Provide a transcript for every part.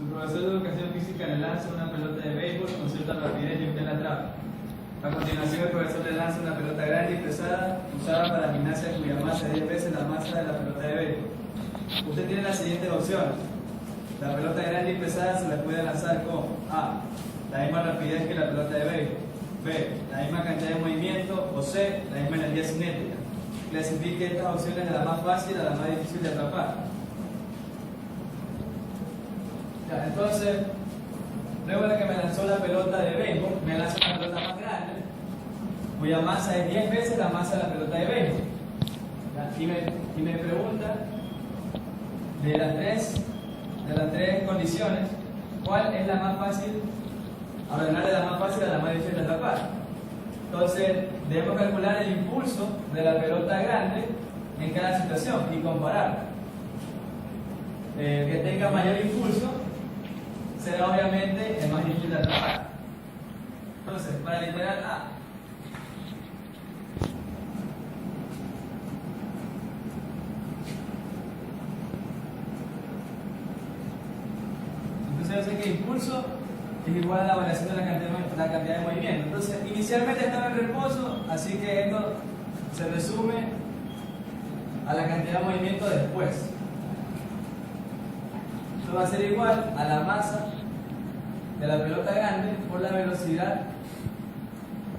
profesor de educación física le lanza una pelota de béisbol con cierta rapidez y usted la atrapa. A continuación, el profesor le lanza una pelota grande y pesada usada para gimnasia cuya masa es 10 veces la masa de la pelota de béisbol. Usted tiene las siguientes opciones. La pelota grande y pesada se la puede lanzar con A, la misma rapidez que la pelota de béisbol; B, la misma cantidad de movimiento; o C, la misma energía cinética. Clasifique estas opciones de la más fácil a la más difícil de atrapar. Ya, entonces, luego de que me lanzó la pelota de béisbol, me lanzó una pelota más grande, cuya masa es 10 veces la masa de la pelota de béisbol. Y me pregunta, de las tres condiciones, ¿cuál es la más fácil? Ordenarle la más fácil a la más difícil de atrapar. Entonces, debemos calcular el impulso de la pelota grande en cada situación y comparar. El que tenga mayor impulso será obviamente el más difícil de atrapar. Entonces, para el literal A, entonces yo sé que el impulso es igual a la variación de la cantidad de movimiento. Entonces, inicialmente estaba en reposo, así que esto se resume a la cantidad de movimiento después. Esto va a ser igual a la masa de la pelota grande por la velocidad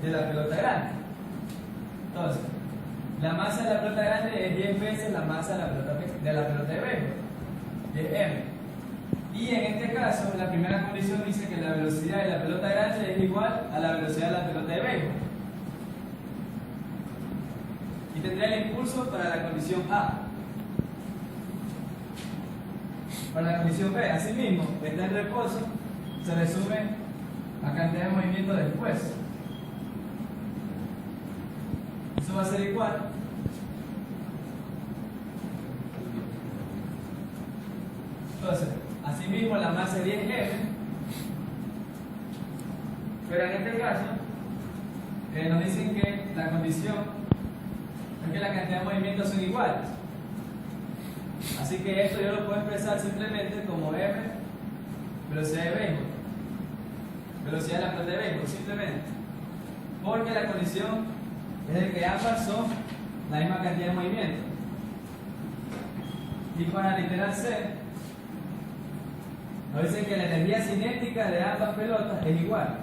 de la pelota grande. Entonces, la masa de la pelota grande es 10 veces la masa de la pelota de béisbol, es M. Y en este caso, la primera condición dice que la velocidad de la pelota grande es igual a la velocidad de la pelota de béisbol. Y tendría el impulso para la condición A. Para la condición B, asimismo, está en reposo, se resume a cantidad de movimiento después. Eso va a ser igual entonces, asimismo la masa es 10M, pero en este caso nos dicen que la condición es que la cantidad de movimientos son iguales. Así que esto yo lo puedo expresar simplemente como M, velocidad de béisbol, velocidad de la pelota de béisbol, simplemente. Porque la condición es de que ambas son la misma cantidad de movimiento. Y para la literal C, nos dicen que la energía cinética de ambas pelotas es igual.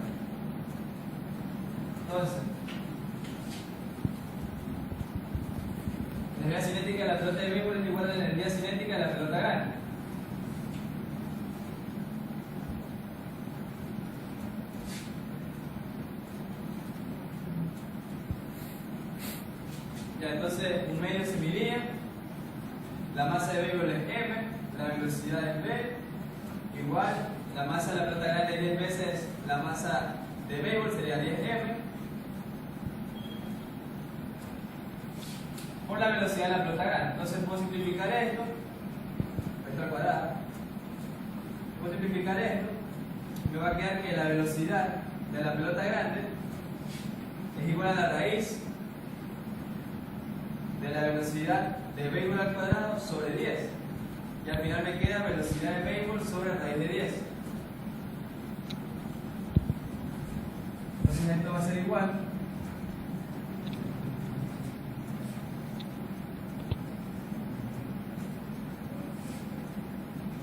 Entonces, la energía cinética de la pelota de béisbol es igual a la energía cinética de la pelota grande. Ya, entonces, un medio se midía, la masa de béisbol es M, la velocidad es B, igual, la masa de la pelota grande es 10 veces la masa de béisbol, sería 10M, por la velocidad de la pelota grande. Entonces puedo simplificar esto al cuadrado, puedo simplificar esto, me va a quedar que la velocidad de la pelota grande es igual a la raíz de la velocidad de béisbol al cuadrado sobre 10. Y al final me queda velocidad de béisbol sobre raíz de 10. Entonces esto va a ser igual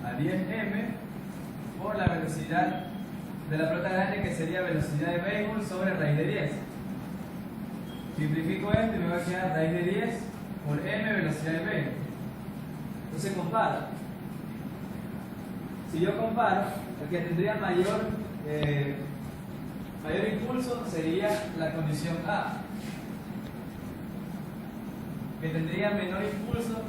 a 10M por la velocidad de la pelota grande, que sería velocidad de béisbol sobre raíz de 10. Simplifico esto y me va a quedar raíz de 10 por M velocidad de béisbol. Entonces comparo. Si yo comparo, el que tendría mayor impulso sería la condición A. El que tendría menor impulso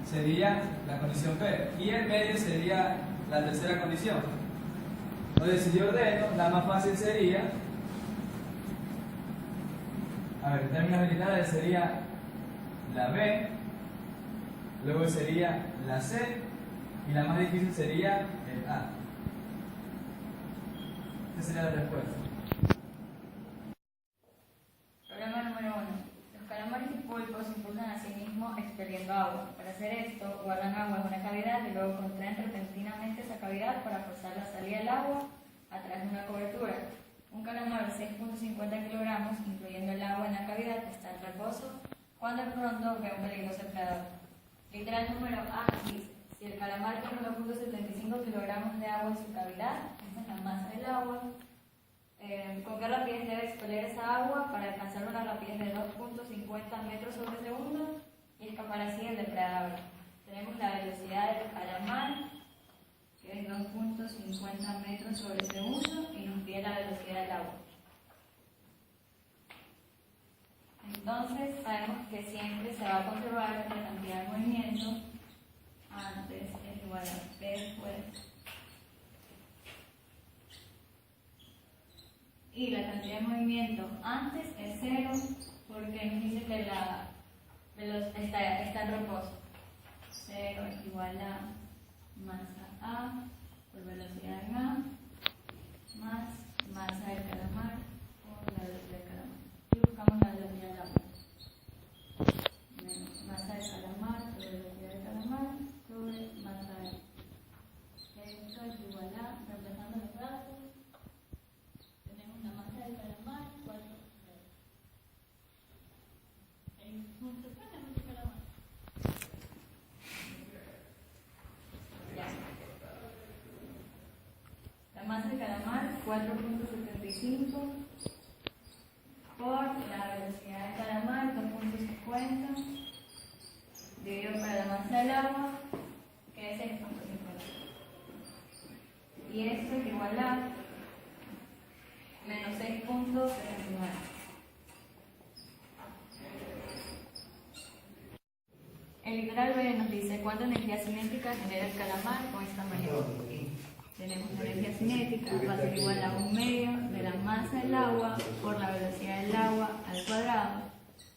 sería la condición B. Y el medio sería la tercera condición. Entonces, si yo ordeno, la más fácil sería, en términos generales sería la B, luego sería la C, y la más difícil sería el A. Esa sería la respuesta. Problema número 1. Los calambres y pulpos se impulsan a sí mismos expeliendo agua. Para hacer esto, guardan agua en una cavidad y luego contraen repentinamente esa cavidad para forzar la salida del agua a través de una cobertura. Un calamar de 6.50 kilogramos, incluyendo el agua en la cavidad, está en reposo cuando de pronto ve un peligroso depredador. Literal número A dice: si el calamar tiene 1.75 kilogramos de agua en su cavidad, esa es la masa del agua, ¿con qué rapidez debe expeler esa agua para alcanzar una rapidez de 2.50 metros sobre segundo y escapar así del depredador? Tenemos la velocidad del calamar, que es 2.50 metros sobre segundo, y nos pide la velocidad del agua. Entonces sabemos que siempre se va a conservar la cantidad de movimiento antes es igual a P después. Y la cantidad de movimiento antes es 0 porque nos dice que está en reposo. 0 es igual a masa A por velocidad en A más masa del calamar por la velocidad del calamar. Y buscamos la velocidad del agua. Menos masa del calamar por velocidad del calamar sobre masa de A. Esto es igual a, reemplazando los datos, tenemos la masa del calamar 4. La masa del calamar 4.75 por la velocidad del calamar 2.50 dividido por la masa del agua, que es 6.50. Y esto es igual a menos 6.79. El literal B nos dice cuánta energía cinética genera el calamar con esta maniobra. Tenemos la energía cinética, va a ser igual a 1/2 de la masa del agua por la velocidad del agua al cuadrado,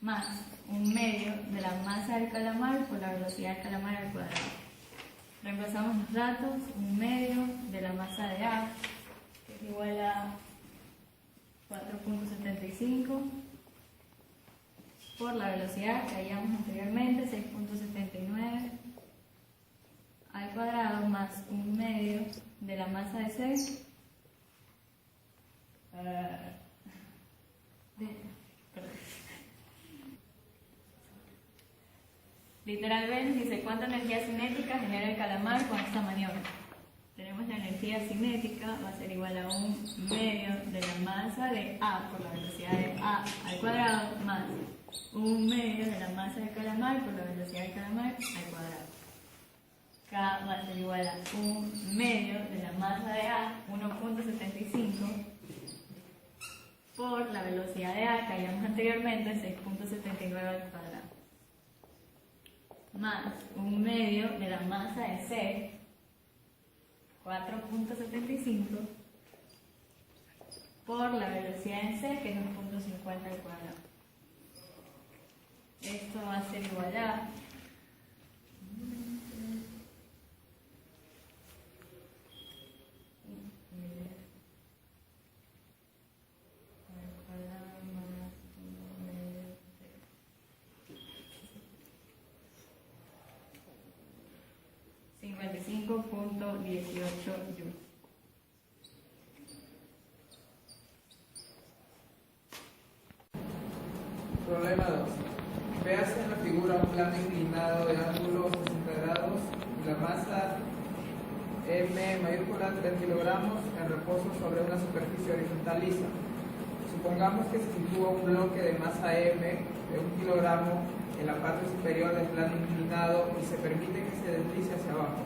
más 1/2 de la masa del calamar por la velocidad del calamar al cuadrado. Reemplazamos los datos: 1/2 de la masa de A, que es igual a 4.75 por la velocidad que habíamos anteriormente, 6.79 al cuadrado, más 1/2 de la masa de 6 literal B nos dice cuánta energía cinética genera el calamar con esta maniobra. Tenemos la energía cinética, va a ser igual a 1/2 de la masa de A por la velocidad de A al cuadrado, más 1/2 de la masa del calamar por la velocidad del calamar al cuadrado. K va a ser igual a 1/2 de la masa de A, 1.75, por la velocidad de A que habíamos anteriormente, 6.79 al cuadrado, más 1/2 de la masa de C, 4.75, por la velocidad en C, que es 2.50 al cuadrado. Esto va a ser igual a joules. Problema 2. Véase en la figura un plano inclinado de ángulo 60 grados y la masa M mayúscula 3 kilogramos en reposo sobre una superficie horizontal lisa. Supongamos que se sitúa un bloque de masa M de 1 kilogramo en la parte superior del plano inclinado y se permite que se deslice hacia abajo.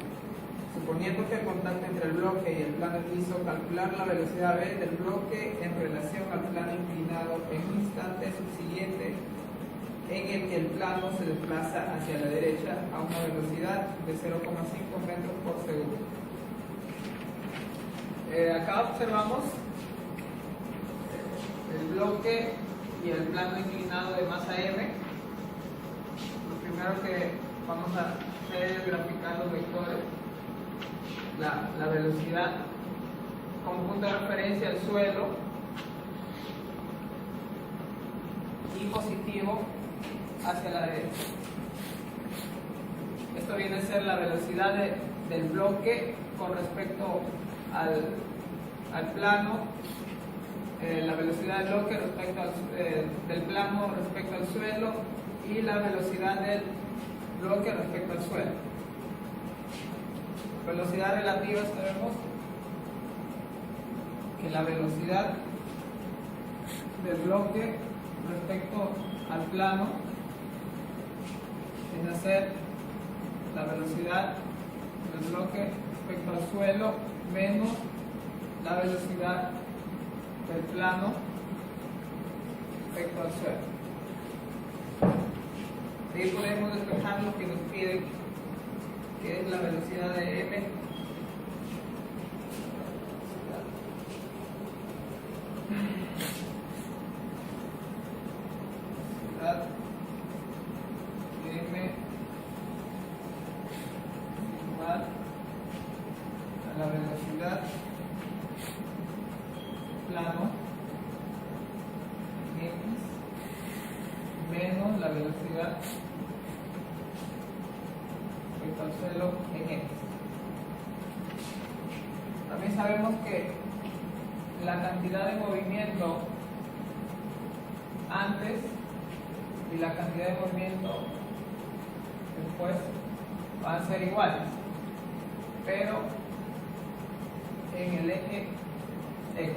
Suponiendo que el contacto entre el bloque y el plano es liso, calcular la velocidad v del bloque en relación al plano inclinado en un instante subsiguiente en el que el plano se desplaza hacia la derecha a una velocidad de 0,5 metros por segundo. Acá observamos el bloque y el plano inclinado de masa m. Lo primero que vamos a hacer es graficar los vectores. La velocidad como punto de referencia al suelo y positivo hacia la derecha. Esto viene a ser la velocidad del bloque con respecto al plano, la velocidad del bloque respecto del plano respecto al suelo y la velocidad del bloque respecto al suelo. Velocidad relativa, sabemos que la velocidad del bloque respecto al plano viene a ser la velocidad del bloque respecto al suelo menos la velocidad del plano respecto al suelo. Ahí podemos despejar lo que nos pide, que es la velocidad de m. Velocidad de m igual a la velocidad plano x menos la velocidad respecto al suelo en x. También sabemos que la cantidad de movimiento antes y la cantidad de movimiento después van a ser iguales, pero en el eje x.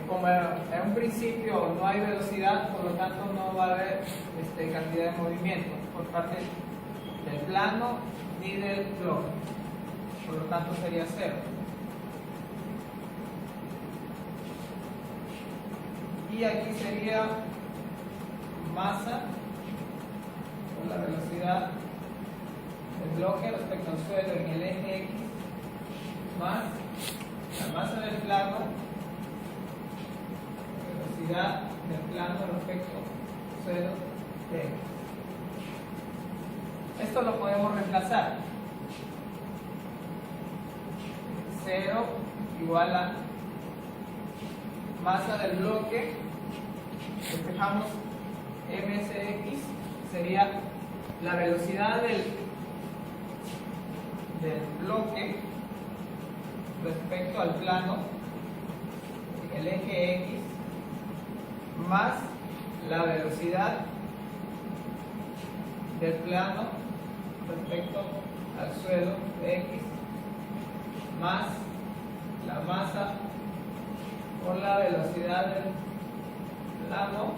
Como en un principio no hay velocidad, por lo tanto no va a haber cantidad de movimiento por parte del plano ni del bloque, por lo tanto sería 0. Y aquí sería masa con la velocidad del bloque respecto al suelo en el eje x más la masa del plano, velocidad del plano respecto al suelo de x. Esto lo podemos reemplazar. 0 igual a masa del bloque, despejamos msx, sería la velocidad del bloque respecto al plano en el eje x más la velocidad del plano respecto al suelo de x más la masa por la velocidad del plano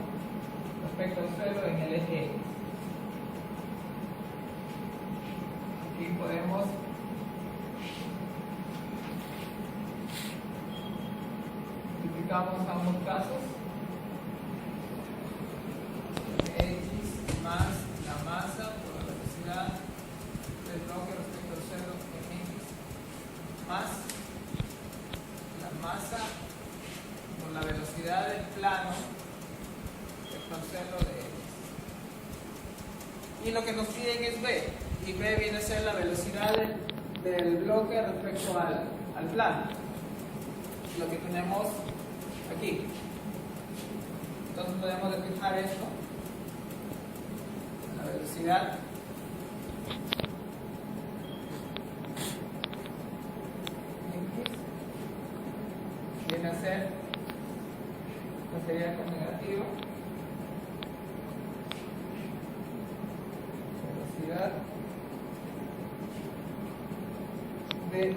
respecto al suelo en el eje x. Aquí podemos multiplicamos ambos casos. X más la masa por la velocidad del bloque respecto al suelo en x más la masa por la velocidad del plano respecto al suelo de x. Y lo que nos piden es b, y b viene a ser la velocidad del bloque respecto al plano, lo que tenemos aquí. Entonces podemos despejar esto. La velocidad x viene a ser, esto sería con negativo, velocidad de m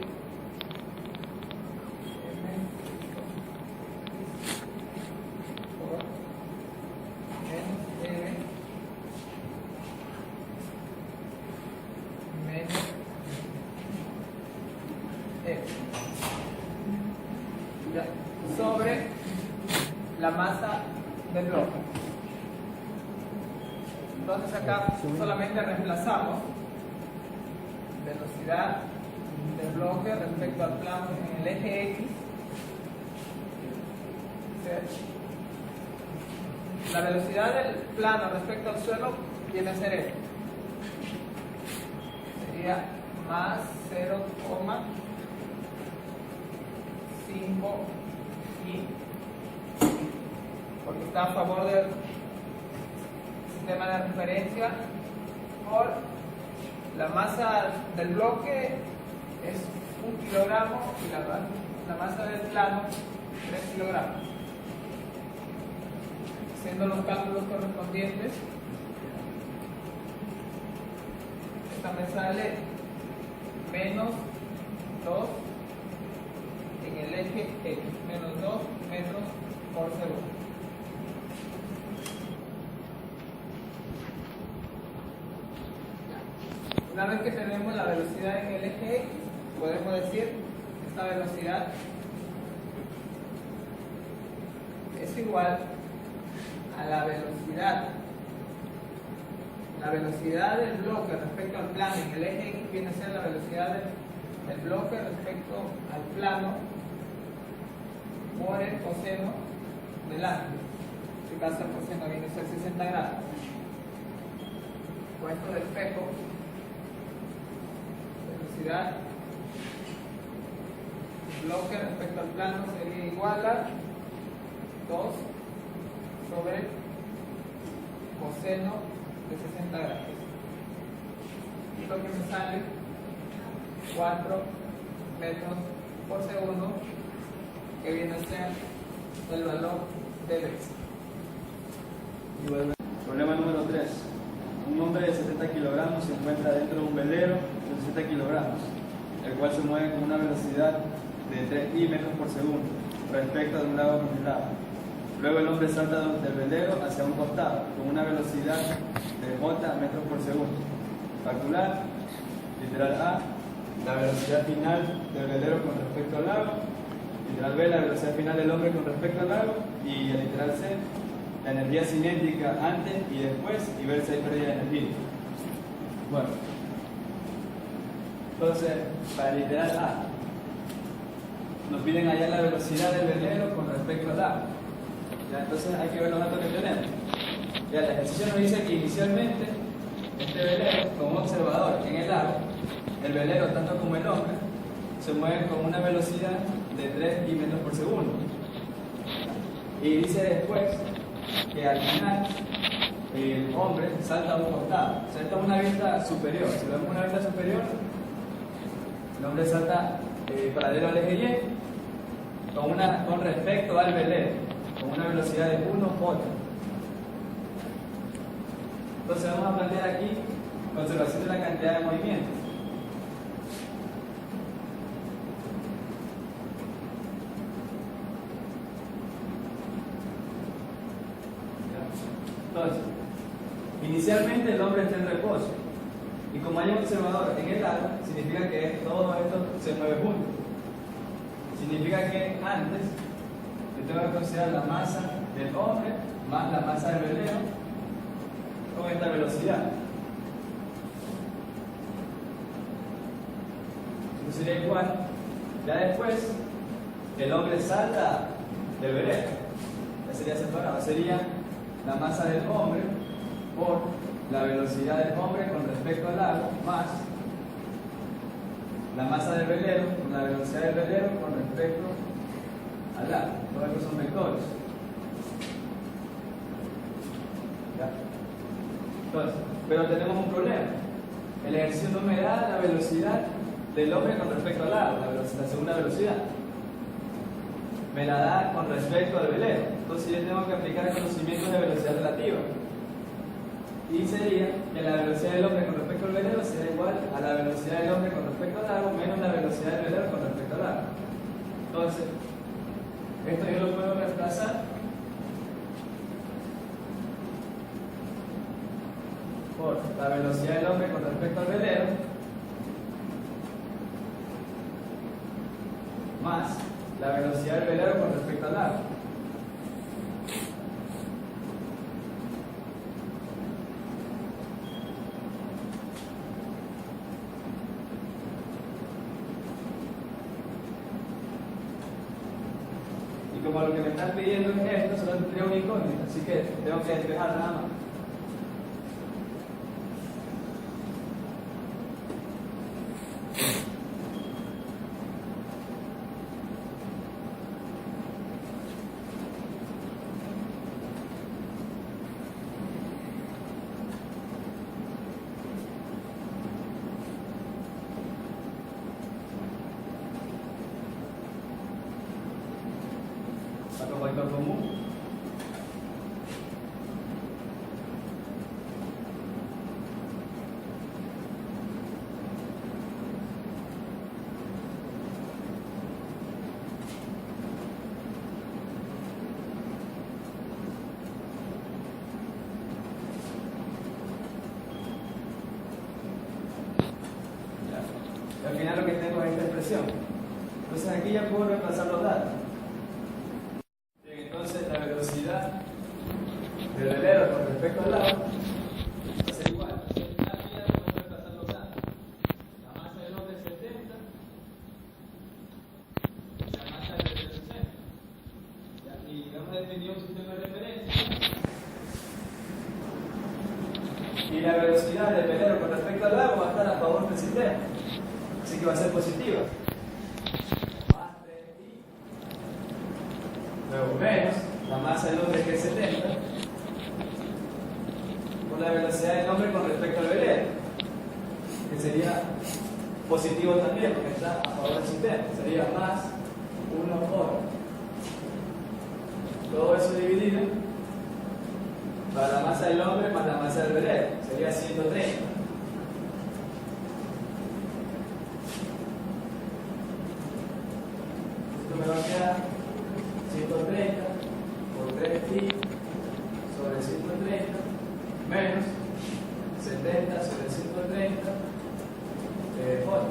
por menos m menos x sobre la masa del bloque. Entonces acá solamente reemplazamos velocidad del bloque respecto al plano en el eje x. La velocidad del plano respecto al suelo viene a ser esto. Sería más 0,5 i, porque está a favor del sistema de referencia por la masa del bloque es 1 kilogramo y la masa del plano 3 kilogramos. Haciendo los cálculos correspondientes, esta me sale menos 2 en el eje X, menos 2 metros por segundo. Una vez que tenemos la velocidad en el eje X, podemos decir que esta velocidad es igual a la velocidad del bloque respecto al plano. En el eje X viene a ser la velocidad del bloque respecto al plano por el coseno del ángulo. En este caso el coseno viene a ser 60 grados. Puesto del espejo, velocidad del bloque respecto al plano sería igual a 2 sobre coseno de 60 grados. Y lo que me sale 4 metros por segundo, que viene a ser el valor de Bx. Problema número 3. Un hombre de 70 kilogramos se encuentra dentro de un velero de 60 kilogramos, el cual se mueve con una velocidad de 3 metros por segundo respecto de un lago congelado. Luego el hombre salta del velero hacia un costado con una velocidad de J metros por segundo. Calcular, literal A, la velocidad final del velero con respecto al lago, literal B, la velocidad final del hombre con respecto al lago, y el literal C, la energía cinética antes y después, y ver si hay pérdida de energía. Bueno, entonces, para el literal A, nos piden hallar la velocidad del velero con respecto al lago. Ya, entonces hay que ver los datos que tenemos. Ya, el ejercicio nos dice que inicialmente este velero, con un observador en el lago, el velero, tanto como el hombre, se mueve con una velocidad de 3 metros por segundo. Y dice después que al final el hombre salta a un costado, salta a una vista superior. Si vemos una vista superior, el hombre salta paralelo al eje Y con respecto al velero, con una velocidad de 1J. Entonces vamos a plantear aquí conservación de la cantidad de movimientos. Entonces, inicialmente el hombre está en reposo, y como hay un observador en el lago, significa que todo esto se mueve junto. Significa que antes yo tengo que considerar la masa del hombre más la masa del velero con esta velocidad. Esto sería igual. Ya después, el hombre salta del velero. Ya sería separado. Sería la masa del hombre por la velocidad del hombre con respecto al lago más la masa del velero con la velocidad del velero con respecto al lago. Todos estos son vectores. ¿Ya? Entonces, pero tenemos un problema. El ejercicio no me da la velocidad del hombre con respecto al lago, la segunda velocidad. Me la da con respecto al velero. Entonces yo tengo que aplicar conocimientos de velocidad relativa. Y sería que la velocidad del hombre con respecto al velero será igual a la velocidad del hombre con respecto al lago menos la velocidad del velero con respecto al lago. Entonces, esto yo lo puedo reemplazar por la velocidad del hombre con respecto al velero más la velocidad del velero con respecto al lago. Y como lo que me están pidiendo es esto, solo tendría una incógnita, así que tengo que despejar nada más. dirección. Entonces aquí ya puedo reemplazar los datos. Bien, entonces la velocidad del velero con respecto al agua va a ser igual. Entonces aquí ya podemos reemplazar los datos. La masa del hombre es 70, la masa del velero es 60. Y hemos definido un sistema de referencia. Y la velocidad del velero con respecto al agua va a estar a favor del sistema. Así que va a ser positiva. Más 3i. Luego menos la masa del hombre que es 70. Por la velocidad del hombre con respecto al velero. Que sería positivo también porque está a favor del sistema. Sería más 1 por. Todo eso dividido para la masa del hombre más la masa del velero. Sería 130. Esto me va a quedar 130 por 3pi sobre 130 menos 70 sobre 130 por.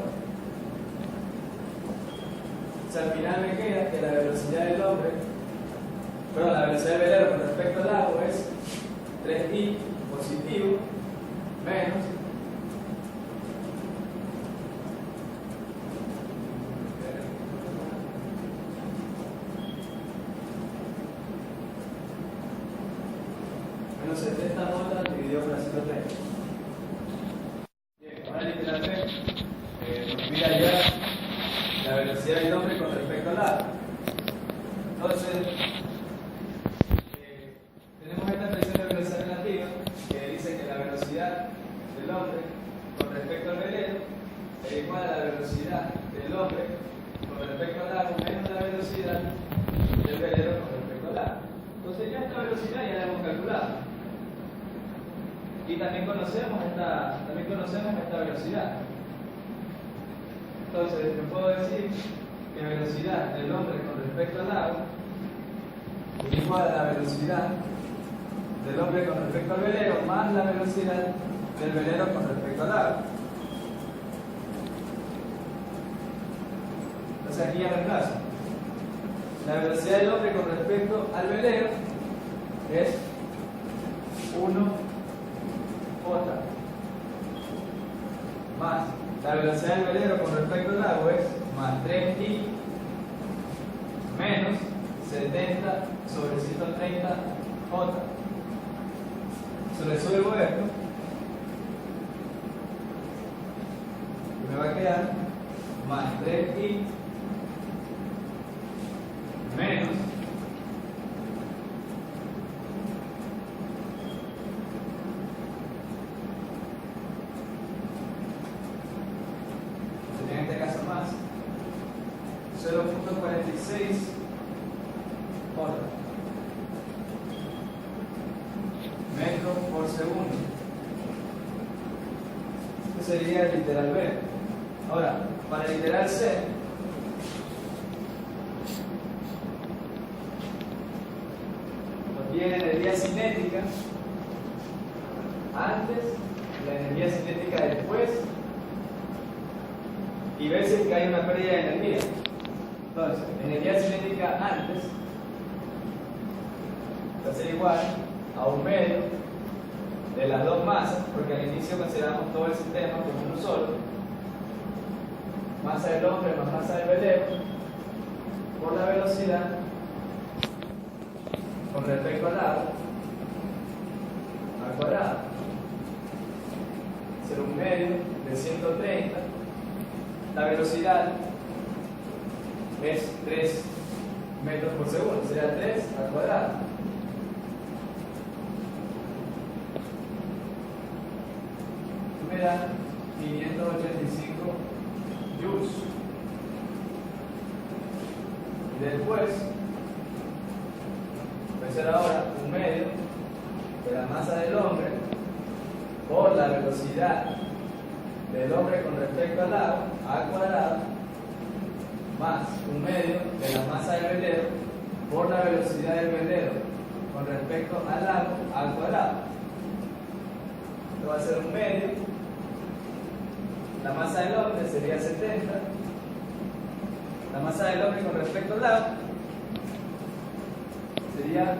O sea, al final me queda que la velocidad del hombre, perdón, la velocidad del velero con respecto al agua es 3i positivo menos menos 70 molas dividido por la 130. Bien, ahora literalmente nos voy a hallar la velocidad del hombre con respecto al agua. Entonces tenemos esta expresión de velocidad relativa que dice que la velocidad del hombre con respecto al velero es igual a la velocidad del hombre con respecto al agua menos la velocidad del velero con respecto al agua. Entonces ya esta velocidad ya la hemos calculado. Y también conocemos esta velocidad. Entonces yo puedo decir que la velocidad del hombre con respecto al agua es igual a la velocidad del hombre con respecto al velero más la velocidad del velero con respecto al agua. Entonces aquí ya reemplazo. La velocidad del hombre con respecto al velero es 1 J más la velocidad del velero con respecto al agua es más 3i menos 70 sobre 130 J. Se resuelvo esto y me va a quedar más 3i menos 0.46 metros por segundo. Esto sería el literal B. Ahora, para el literal C, nos tiene energía cinética antes, la energía cinética después, y veces que hay una pérdida de energía. Entonces, energía cinética antes va a ser igual a 1/2 de las dos masas, porque al inicio consideramos todo el sistema como uno solo. Masa del hombre más masa del velero por la velocidad con respecto al agua al cuadrado. Será 1/2 de 130. La velocidad es 3 metros por segundo, será 3 al cuadrado. Me da 585 joules. Y después, va a ser ahora 1/2 de la masa del hombre por la velocidad del hombre con respecto al agua al cuadrado más 1/2 de la masa del velero por la velocidad del velero con respecto al agua al cuadrado. Esto va a ser 1/2. La masa del hombre sería 70 la masa del hombre con respecto al lado sería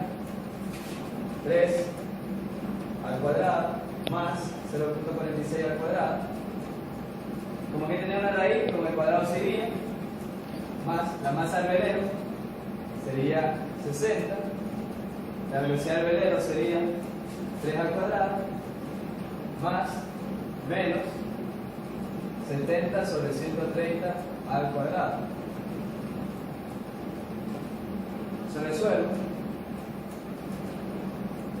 3 al cuadrado más 0.46 al cuadrado. Como aquí tenía una raíz, con el cuadrado sería más la masa del velero sería 60, la velocidad del velero sería 3 al cuadrado más menos 70 sobre 130 al cuadrado. Se resuelve.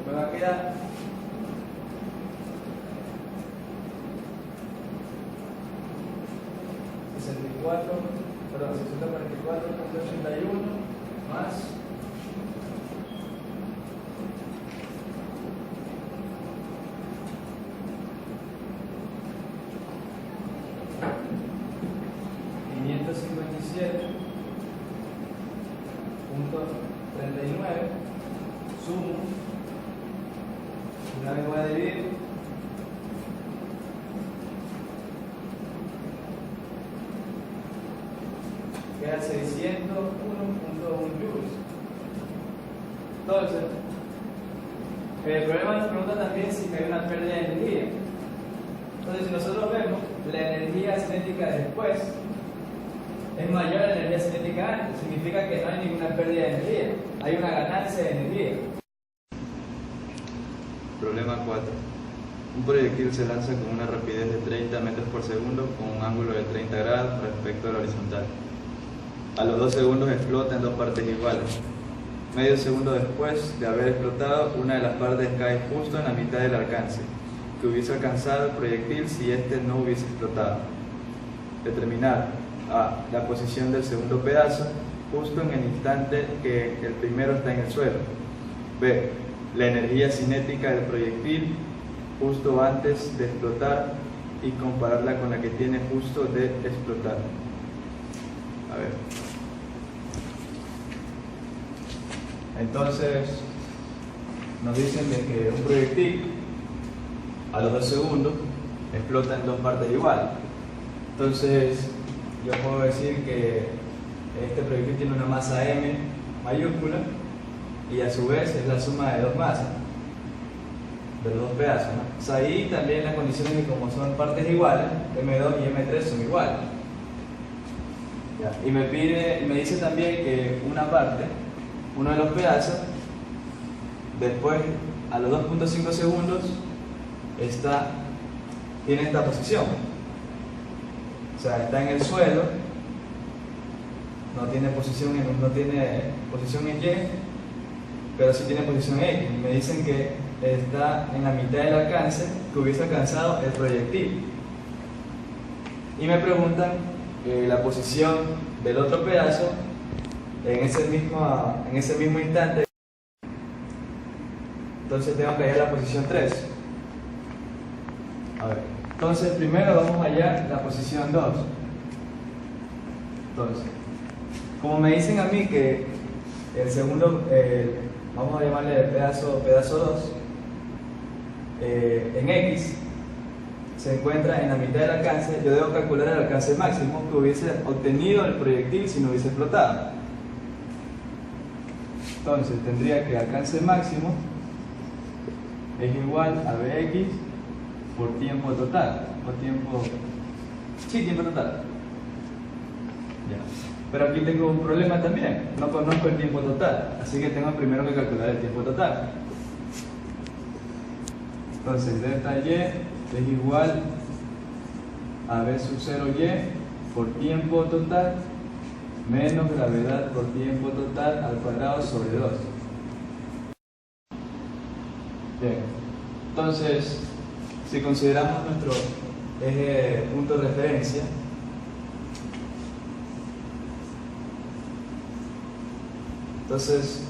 Me va a quedar 644.81 más 557.39 sumo, una vez voy a dividir, queda 601.1 joules. Entonces, el problema nos pregunta también si hay una pérdida de energía. Entonces, si nosotros vemos la energía cinética después es mayor a la energía cinética antes, significa que no hay ninguna pérdida de energía, hay una ganancia de energía. Problema 4. Un proyectil se lanza con una rapidez de 30 metros por segundo con un ángulo de 30 grados respecto a la horizontal. A los 2 segundos explota en dos partes iguales. Medio segundo después de haber explotado, una de las partes cae justo en la mitad del alcance que hubiese alcanzado el proyectil si éste no hubiese explotado. Determinar A. La posición del segundo pedazo justo en el instante que el primero está en el suelo. B. La energía cinética del proyectil justo antes de explotar y compararla con la que tiene justo de explotar. A ver. Entonces, nos dicen de que un proyectil a los 2 segundos explota en dos partes iguales. Entonces, yo puedo decir que este proyectil tiene una masa m mayúscula y a su vez es la suma de dos masas, de los dos pedazos, ¿no? O sea, ahí también las condiciones de como son partes iguales, m2 y m3 son iguales. Ya. Y me dice también que una parte, uno de los pedazos, después a los 2.5 segundos tiene esta posición. O sea, está en el suelo, no tiene posición en Y, pero sí tiene posición X. Y me dicen que está en la mitad del alcance que hubiese alcanzado el proyectil. Y me preguntan la posición del otro pedazo en ese mismo instante. Entonces tengo que hallar la posición 3. A ver. Entonces primero vamos a hallar la posición 2. Entonces, como me dicen a mí que el segundo, vamos a llamarle el pedazo 2, en X se encuentra en la mitad del alcance, yo debo calcular el alcance máximo que hubiese obtenido el proyectil si no hubiese explotado. Entonces tendría que el alcance máximo es igual a Bx por tiempo total, tiempo total. Ya. Pero aquí tengo un problema también, no conozco el tiempo total, así que tengo primero que calcular el tiempo total. Entonces delta y es igual a B sub 0y por tiempo total menos gravedad por tiempo total al cuadrado sobre 2. Bien, entonces si consideramos nuestro eje punto de referencia, entonces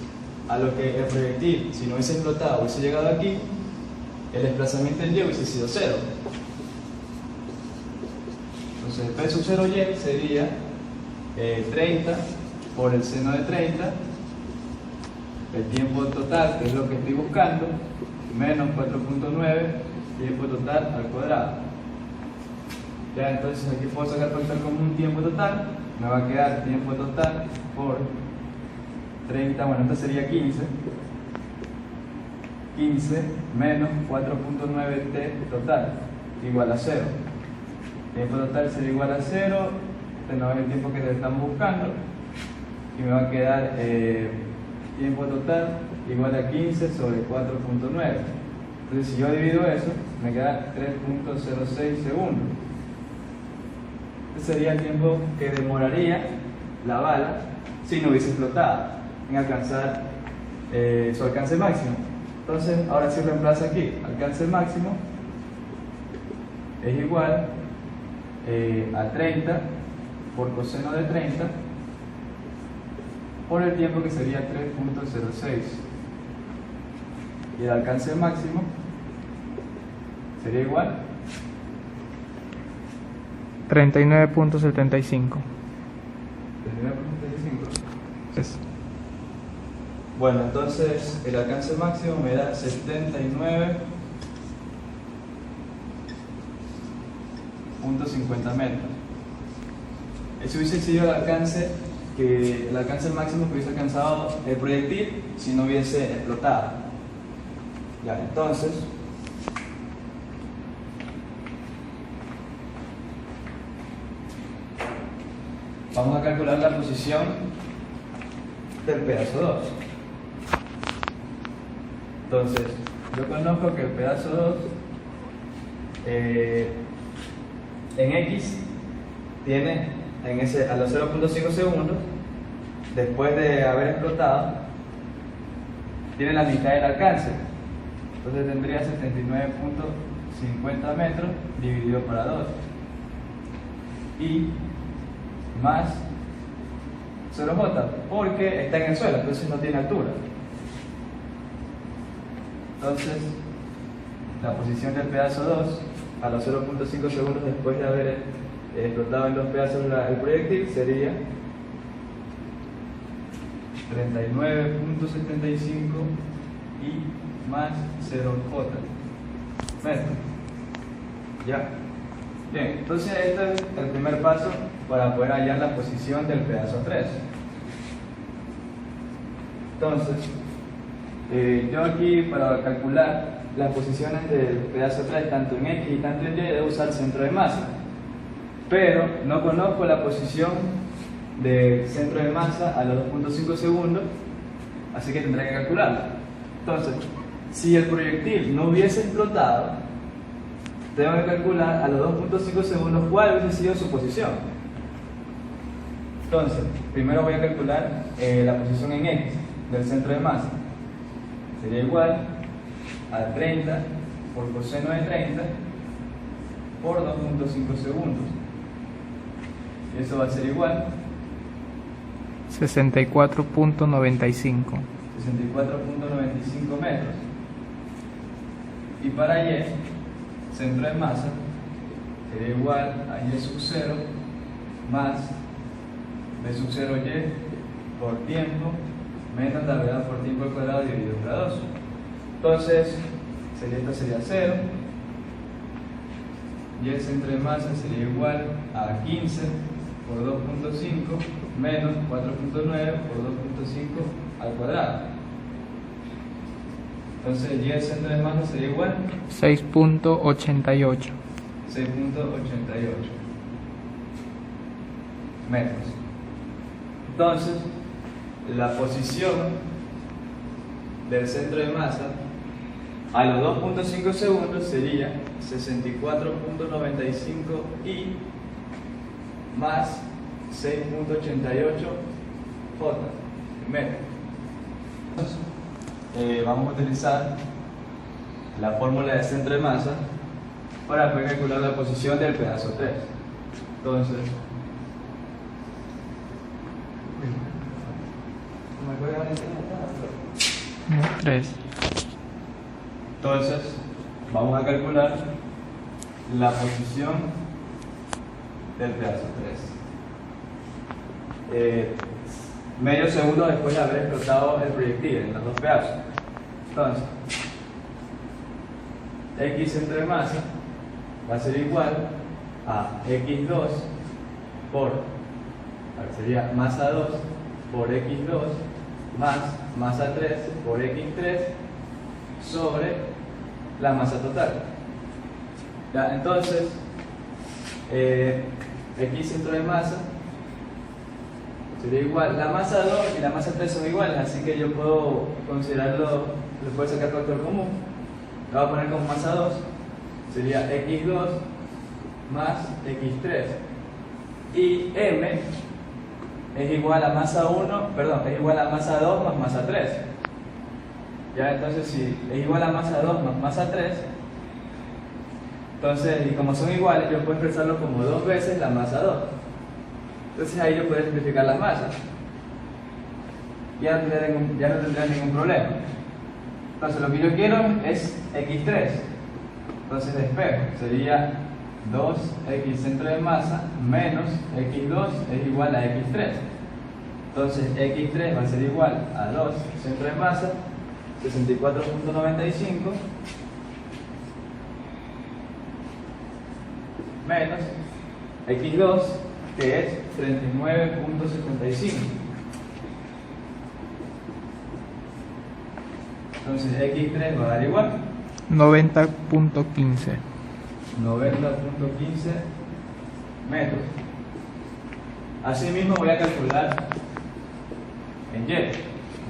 a lo que el proyectil, si no hubiese explotado, hubiese llegado aquí, el desplazamiento en y hubiese sido 0. Entonces P sub 0y sería 30 por el seno de 30, el tiempo total, que es lo que estoy buscando, menos 4.9 tiempo total al cuadrado. Ya, entonces aquí puedo sacar factor común tiempo total, me va a quedar tiempo total por 30, bueno, esto sería 15 menos 4.9t total, igual a 0. Tiempo total será igual a 0, este no es el tiempo que estamos buscando, y me va a quedar tiempo total igual a 15 sobre 4.9. Entonces, si yo divido eso, me queda 3.06 segundos. Este sería el tiempo que demoraría la bala si no hubiese explotado en alcanzar su alcance máximo. Entonces, ahora sí reemplaza aquí, alcance máximo es igual a 30 por coseno de 30 por el tiempo que sería 3.06, y el alcance máximo sería igual 39.75. 39.75. Es Bueno, entonces el alcance máximo me da 79.50 metros. Ese hubiese sido el alcance máximo que hubiese alcanzado el proyectil si no hubiese explotado. Ya, entonces vamos a calcular la posición del pedazo 2. Entonces, yo conozco que el pedazo 2 en X tiene a los 0.5 segundos, después de haber explotado, tiene la mitad del alcance. Entonces tendría 79.50 metros dividido para 2. Y más 0J, porque está en el suelo, entonces no tiene altura. Entonces, la posición del pedazo 2 a los 0.5 segundos después de haber explotado en dos pedazos el proyectil sería 39.75 y más 0J metros. Ya. Bien, entonces este es el primer paso para poder hallar la posición del pedazo 3. Entonces, yo aquí para calcular las posiciones del pedazo 3, tanto en X y tanto en Y, debo usar centro de masa. Pero no conozco la posición del centro de masa a los 2.5 segundos, así que tendré que calcularla. Entonces, si el proyectil no hubiese explotado, tengo que calcular a los 2.5 segundos cuál hubiese sido su posición. Entonces, primero voy a calcular la posición en X del centro de masa. Sería igual a 30 por coseno de 30 por 2.5 segundos. Y eso va a ser igual 64.95. 64.95 metros. Y para Y, centro de masa, sería igual a Y sub 0 más B sub 0Y por tiempo menos la gravedad por tiempo al cuadrado dividido entre 2. Entonces, esto sería 0. Y el centro de masa sería igual a 15 por 2.5 menos 4.9 por 2.5 al cuadrado. Entonces, y el centro de masa sería igual 6.88. 6.88 metros. Entonces, la posición del centro de masa a los 2.5 segundos sería 64.95 y más 6.88 J metros. Vamos a utilizar la fórmula de centro de masa para poder calcular la posición del pedazo 3. Entonces, 3. Entonces, vamos a calcular la posición del pedazo 3. Medio segundo después de haber explotado el proyectil en los dos pedazos. Entonces, X centro de masa va a ser igual a X2 por A ver, sería masa 2 por x2 más masa 3 por x3 sobre la masa total. ¿Ya? Entonces, x centro de masa sería igual, la masa 2 y la masa 3 son iguales, así que yo puedo considerarlo, le puedo sacar factor común. Lo voy a poner como masa 2, sería x2 más x3. Y m es igual a masa 1, perdón, es igual a masa 2 más masa 3. Ya, entonces si es igual a masa 2 más masa 3, entonces, y como son iguales, yo puedo expresarlo como 2 veces la masa 2. Entonces ahí yo puedo simplificar las masas. Ya no tendré ningún problema. Entonces lo que yo quiero es x3. Entonces despejo. Sería 2x centro de masa menos x2 es igual a x3. Entonces x3 va a ser igual a 2 centro de masa 64.95 menos x2 que es 39.75. Entonces x3 va a dar igual 90.15. 90.15 metros. Asimismo voy a calcular en y.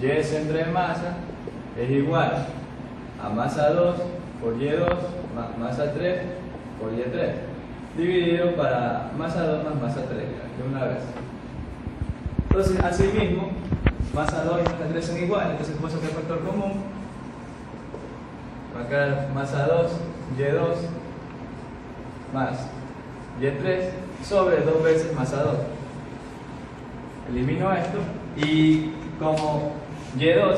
Y centro de masa es igual a masa 2 por y2 más masa 3 por y3 dividido para masa 2 más masa 3 de una vez. Entonces asimismo masa 2 y masa 3 son iguales, entonces puedo sacar factor común. Va a quedar masa 2 y2 más y3 sobre 2 veces masa 2. Elimino esto y como y2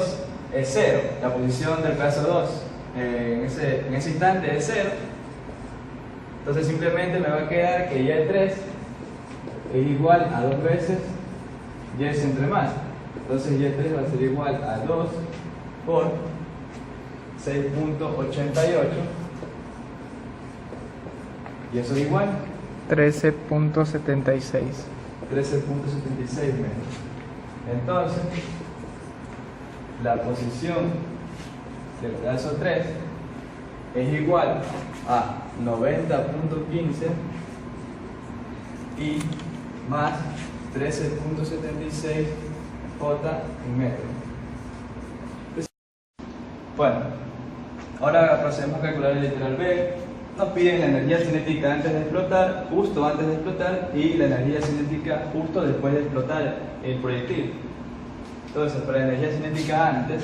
es 0, la posición del caso 2 en ese instante es 0, entonces simplemente me va a quedar que y3 es igual a 2 veces y centro de masa. Entonces y3 va a ser igual a 2 por 6.88 y eso es igual 13.76. 13.76 metros. Entonces, la posición del caso 3 es igual a 90.15 y más 13.76 J en metro. Bueno, ahora procedemos a calcular el literal B. Nos piden la energía cinética antes de explotar, justo antes de explotar, y la energía cinética justo después de explotar el proyectil. Entonces, para la energía cinética antes,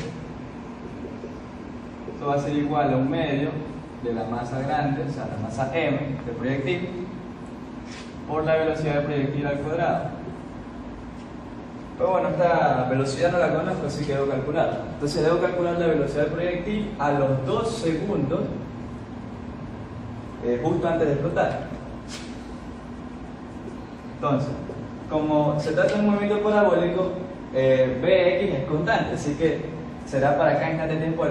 esto va a ser igual a un medio de la masa grande, o sea, la masa m del proyectil, por la velocidad del proyectil al cuadrado. Pero bueno, esta velocidad no la conozco, así que debo calcularla. Entonces debo calcular la velocidad del proyectil a los 2 segundos justo antes de explotar. Entonces, como se trata de un movimiento parabólico, Bx es constante, así que será para cada instante de tiempo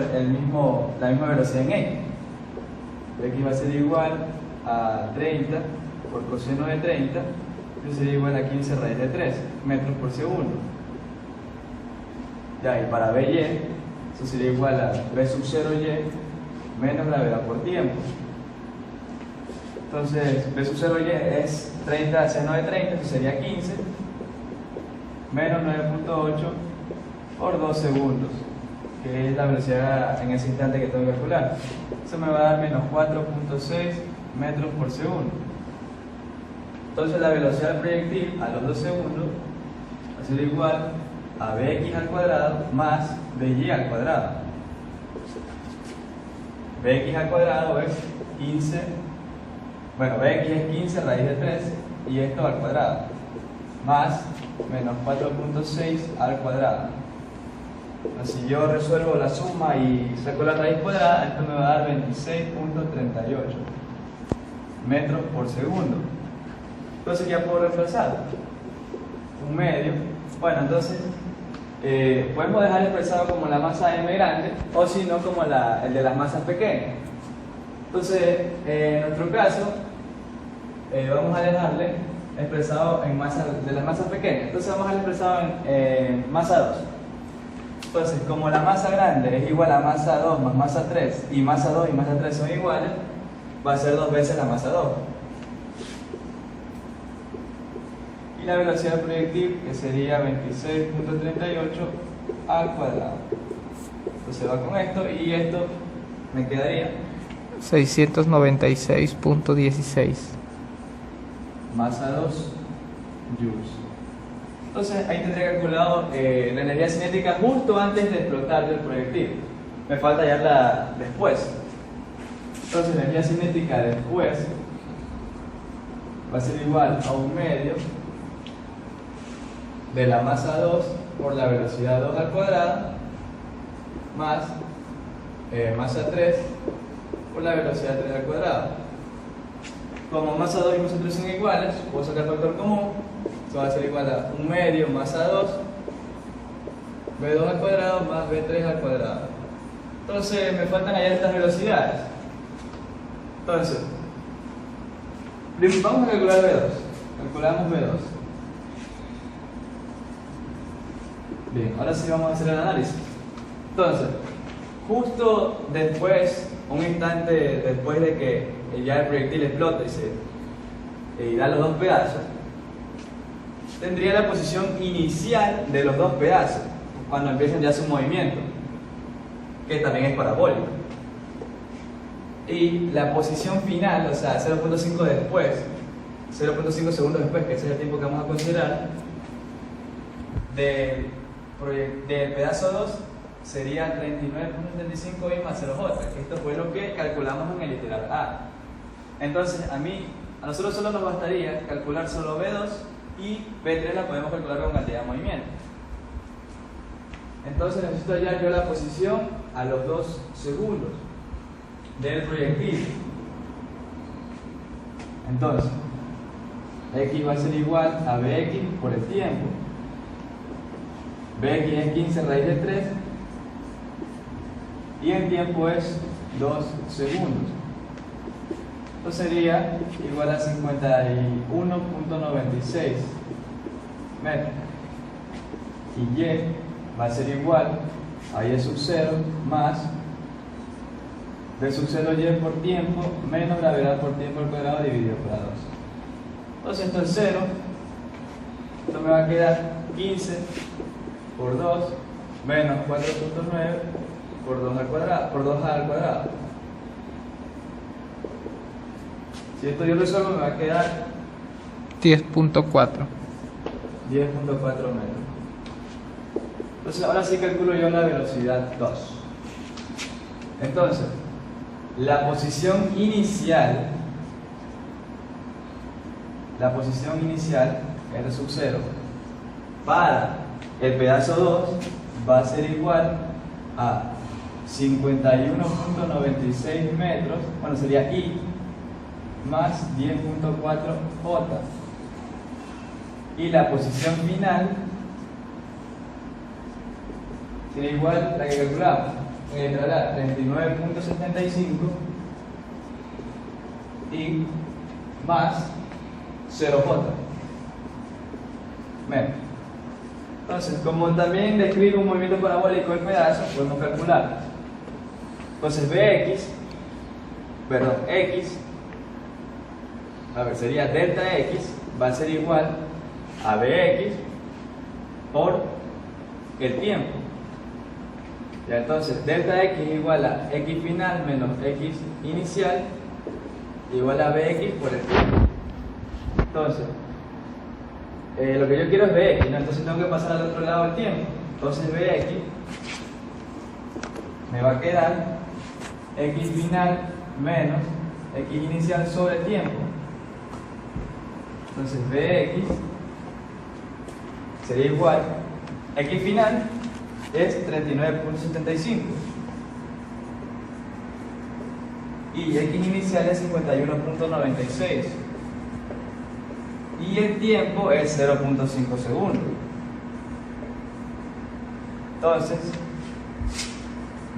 la misma velocidad en x. Bx va a ser igual a 30 por coseno de 30, que sería igual a 15 raíz de 3 metros por segundo. Ya, y para By, eso sería igual a B sub 0y menos gravedad por tiempo. Entonces, B sub 0y es 30 seno de 30, eso sería 15, menos 9.8 por 2 segundos, que es la velocidad en ese instante que tengo que calcular. Eso me va a dar menos 4.6 metros por segundo. Entonces, la velocidad del proyectil a los 2 segundos va a ser igual a Bx al cuadrado más By al cuadrado. Bx al cuadrado es 15. Bueno, Bx es 15 raíz de 3 y esto al cuadrado, más menos 4.6 al cuadrado. Si yo resuelvo la suma y saco la raíz cuadrada, esto me va a dar 26.38 metros por segundo. Entonces ya puedo reemplazar un medio. Bueno, entonces podemos dejar expresado como la masa m grande o si no como el de las masas pequeñas. Entonces, en nuestro caso, vamos a dejarle expresado en masa de la masa pequeña. Entonces vamos a ver expresado en masa 2. Entonces, como la masa grande es igual a masa 2 más masa 3, y masa 2 y masa 3 son iguales, va a ser 2 veces la masa 2. Y la velocidad del proyectil, que sería 26.38 al cuadrado. Entonces va con esto, y esto me quedaría 696.16. masa 2 joules. Entonces ahí tendré calculado la energía cinética justo antes de explotar del proyectil. Me falta hallarla después. Entonces la energía cinética después va a ser igual a 1/2 de la masa 2 por la velocidad 2 al cuadrado más masa 3 por la velocidad 3 al cuadrado. Como masa 2 y masa 3 son iguales, puedo sacar el factor común. Esto va a ser igual a 1/2 masa 2 B2 al cuadrado más B3 al cuadrado. Entonces me faltan hallar estas velocidades. Entonces, vamos a calcular B2. Calculamos B2. Bien, ahora sí vamos a hacer el análisis. Entonces, justo después, un instante después de que ya el proyectil explota y da los dos pedazos, tendría la posición inicial de los dos pedazos cuando empiecen ya su movimiento, que también es parabólico. Y la posición final, o sea, 0.5 después, 0.5 segundos después, que ese es el tiempo que vamos a considerar, del pedazo 2 sería 39.75 I más 0J, que esto fue lo que calculamos en el literal A. Entonces, a nosotros solo nos bastaría calcular solo B2 y B3 la podemos calcular con cantidad de movimiento. Entonces necesito hallar yo la posición a los 2 segundos del proyectil. Entonces, X va a ser igual a Bx por el tiempo. Bx es 15 raíz de 3 y el tiempo es 2 segundos. Esto sería igual a 51.96 metros. Y Y va a ser igual a Y sub 0 más B sub 0 Y por tiempo menos gravedad por tiempo al cuadrado dividido por A2. Entonces esto es 0. Esto me va a quedar 15 por 2 menos 4.9 por 2 al cuadrado, por 2A al cuadrado. Si esto yo resuelvo me va a quedar 10.4. 10.4 metros. Entonces ahora sí calculo yo la velocidad 2. Entonces, la posición inicial R sub 0 para el pedazo 2 va a ser igual a 51.96 metros, bueno, sería I más 10.4 J. Y la posición final sería igual a la que calculamos, entrará 39.75 y más 0J metros. Entonces, como también describe un movimiento parabólico del pedazo, podemos calcular. Entonces, X, sería delta X, va a ser igual a Bx por el tiempo. Ya, entonces, delta X es igual a X final menos X inicial igual a Bx por el tiempo. Entonces, lo que yo quiero es Bx, ¿no? Entonces tengo que pasar al otro lado del tiempo. Entonces Bx me va a quedar X final menos X inicial sobre tiempo. Entonces Bx sería igual, X final es 39.75 y X inicial es 51.96 y el tiempo es 0.5 segundos. Entonces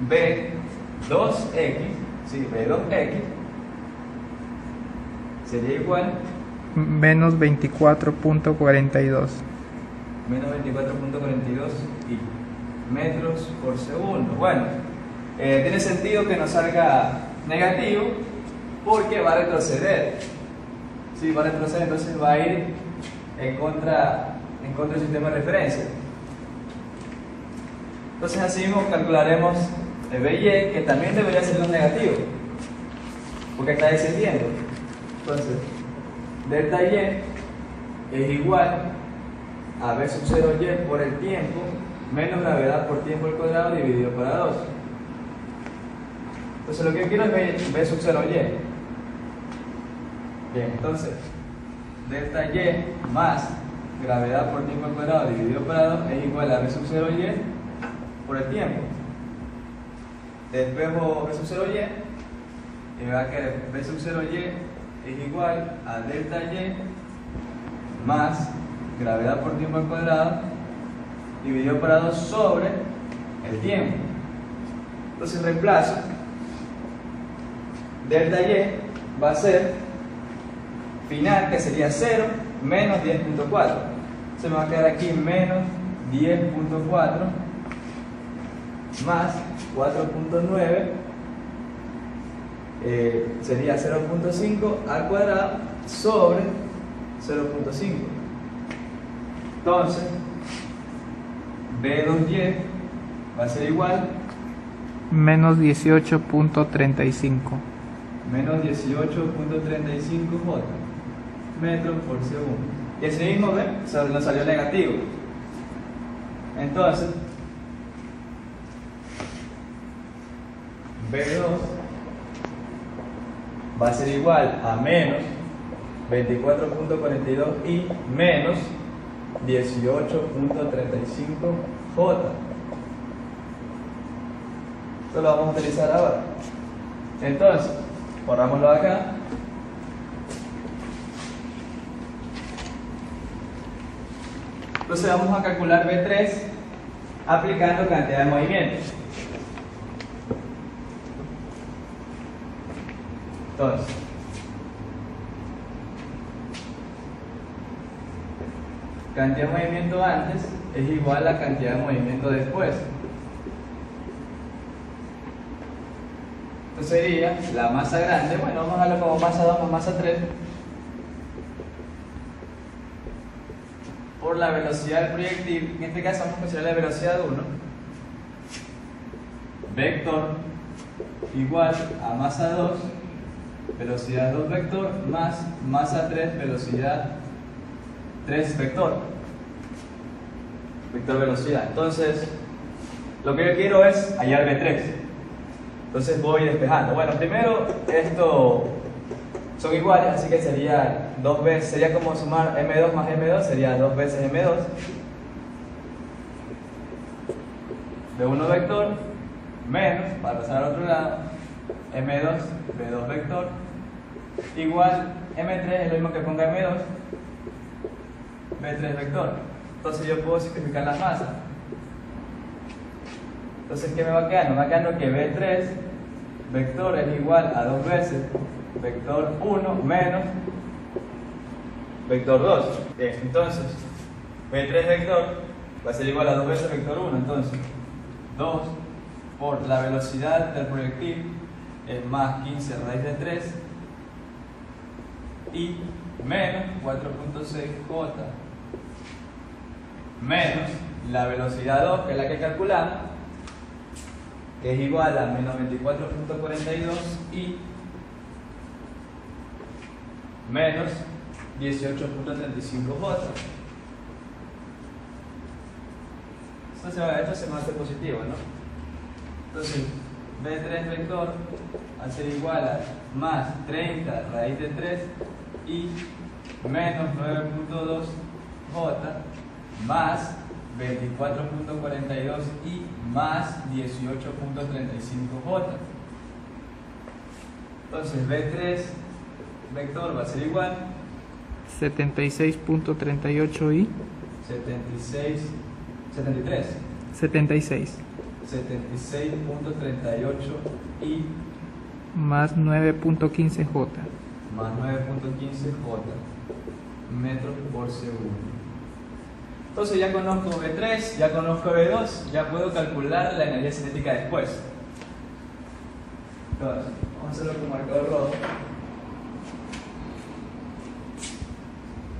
B2x sería igual menos 24.42. Menos 24.42 y metros por segundo. Bueno, tiene sentido que nos salga negativo porque va a retroceder. Sí, va a retroceder, entonces va a ir en contra del sistema de referencia. Entonces así mismo calcularemos el BY, que también debería ser un negativo, porque está descendiendo. Entonces, delta Y es igual a B sub 0Y por el tiempo menos gravedad por tiempo al cuadrado dividido por A2. Entonces lo que yo quiero es B sub 0Y. Bien, entonces delta Y más gravedad por tiempo al cuadrado dividido por A2 es igual a B sub 0Y por el tiempo. Despejo B sub 0Y y me va a quedar B sub 0Y es igual a delta Y más gravedad por tiempo al cuadrado dividido por A2 sobre el tiempo. Entonces reemplazo, delta Y va a ser final, que sería 0 menos 10.4. Se me va a quedar aquí menos 10.4 más 4.9 sería 0.5 al cuadrado sobre 0.5. Entonces B2Y va a ser igual Menos 18.35. menos 18.35 J metros por segundo. Y ese mismo nos salió negativo. Entonces B2 va a ser igual a menos 24.42 y menos 18.35 J. Esto lo vamos a utilizar ahora. Entonces, borrámoslo acá. Entonces vamos a calcular B3 aplicando cantidad de movimientos. Entonces, cantidad de movimiento antes es igual a cantidad de movimiento después. Entonces sería la masa grande, bueno, vamos a darlo como masa 2 más masa 3, por la velocidad del proyectil. En este caso vamos a considerar la velocidad 1, vector igual a masa 2, velocidad 2 vector, más masa 3, velocidad 3 vector, vector velocidad. Entonces, lo que yo quiero es hallar B3. Entonces voy despejando. Bueno, primero esto son iguales, así que sería 2 veces, sería como sumar M2 más M2, sería 2 veces M2. B1 vector menos, para pasar al otro lado, M2, B2 vector, igual M3 es lo mismo que ponga M2, B3 vector. Entonces yo puedo simplificar las masas. Entonces, ¿qué me va quedando? Me va quedando que B3 vector es igual a 2 veces vector 1 menos vector 2. Entonces, B3 vector va a ser igual a 2 veces vector 1. Entonces, 2 por la velocidad del proyectil es más 15 raíz de 3 y menos 4.6 J menos la velocidad 2, que es la que calculamos, que es igual a menos 24.42 y menos 18.35 J. Esto se me hace positivo, ¿no? Entonces, B3 vector va a ser igual a más 30 raíz de 3 y menos 9.2 J más 24.42 y más 18.35 J. Entonces B3 vector va a ser igual 76.38 y 76 76 76.38 y más 9.15 J más 9.15 J. metros por segundo. Entonces ya conozco V3, ya conozco V2, ya puedo calcular la energía cinética después. Entonces, vamos a hacerlo con marcador rojo.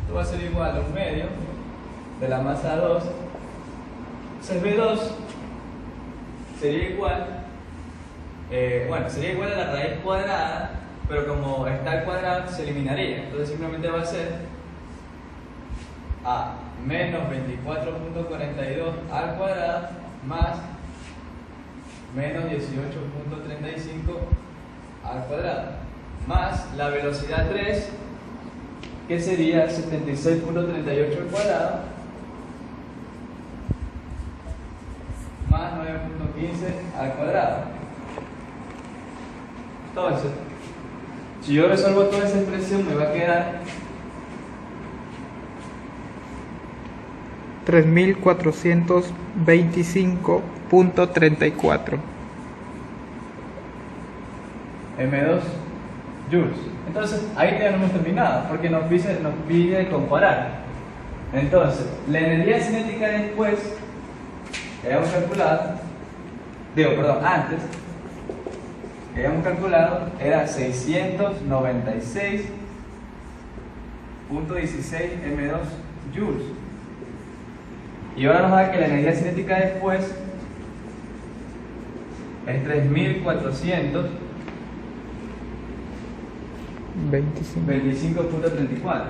Esto va a ser igual a 1/2 de la masa 2. Entonces V2 sería igual, sería igual a la raíz cuadrada, pero como está al cuadrado se eliminaría. Entonces simplemente va a ser a menos 24.42 al cuadrado más menos 18.35 al cuadrado más la velocidad 3, que sería 76.38 al cuadrado más 9.15 al cuadrado. Entonces, si yo resuelvo toda esa expresión, me va a quedar 3425.34 M2 joules. Entonces, ahí ya no hemos terminado, porque nos pide comparar. Entonces, la energía cinética después, que habíamos calculado, antes, que habíamos calculado, era 696.16 M2 joules. Y ahora nos da que la energía cinética después es 3425.34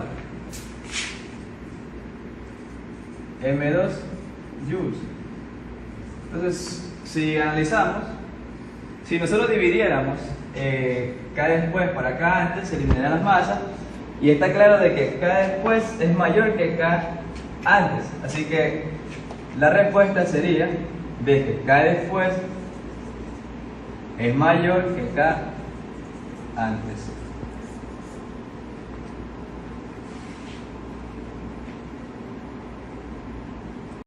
M2 joules. Entonces, si analizamos, si nosotros dividiéramos K después por K antes, se eliminarían las masas, y está claro de que K después es mayor que K antes. Así que la respuesta sería de que K después es mayor que K antes.